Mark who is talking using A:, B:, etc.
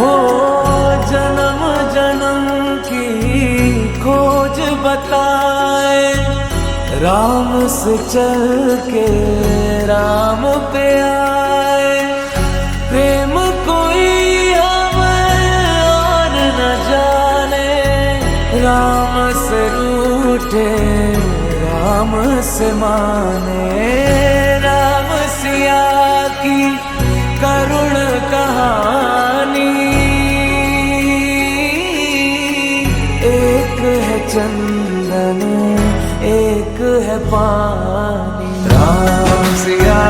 A: हो जन्म जन्म की खोज बताए, राम से चल के राम पे आए। प्रेम कोई हमें और न जाने, राम से रूठे राम से माने। राम सिया की करुण कहानी, एक है चंदन एक है पानी। राम सिया